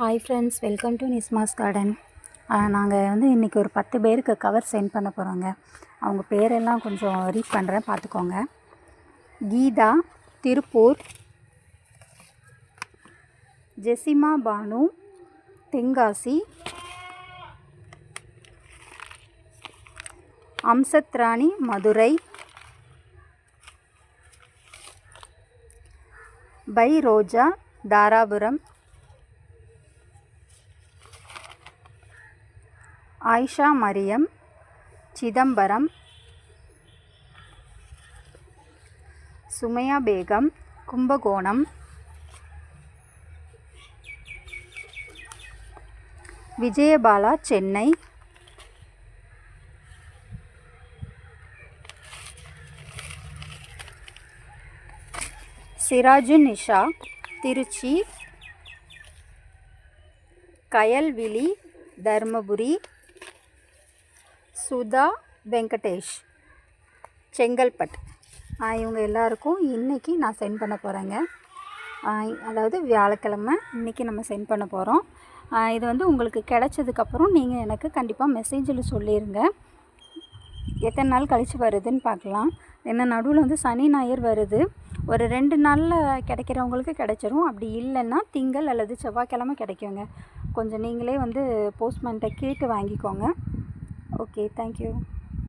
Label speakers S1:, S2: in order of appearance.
S1: Hi friends, welcome to நிஸ்மாஸ் garden. நாங்கள் இன்றைக்கி ஒரு 10 பேருக்கு கவர் சென்ட் பண்ண போகிறோங்க. அவங்க பேரெல்லாம் கொஞ்சம் ரீட் பண்ணுறேன், பார்த்துக்கோங்க. கீதா, திருப்பூர். ஜெசிமா பானு, தென்காசி. அம்சத்ராணி, மதுரை. பை ரோஜா, தாராபுரம். ஆயிஷா மரியம், சிதம்பரம். சுமையா பேகம், கும்பகோணம். விஜயபாலா, சென்னை. சிராஜுநிஷா, திருச்சி. கயல்விழி, தர்மபுரி. சுதா வெங்கடேஷ், செங்கல்பட்டு. இவங்க எல்லாருக்கும் இன்றைக்கி நான் சென்ட் பண்ண போகிறேங்க. அதாவது வியாழக்கிழமை இன்றைக்கி நம்ம சென்ட் பண்ண போகிறோம். இது உங்களுக்கு கிடச்சதுக்கப்புறம் நீங்கள் எனக்கு கண்டிப்பாக மெசேஜில் சொல்லிடுங்க. எத்தனை நாள் கழித்து வருதுன்னு பார்க்கலாம். ஏன்னா நடுவில் சனி ஞாயிறு வருது. ஒரு 2 நாளில் கிடைக்கிறவங்களுக்கு கிடைச்சிரும். அப்படி இல்லைன்னா திங்கள் அல்லது செவ்வாய்க்கிழமை கிடைக்குங்க. கொஞ்சம் நீங்களே போஸ்ட்மேன்கிட்ட கேட்டு வாங்கிக்கோங்க. Okay, thank you.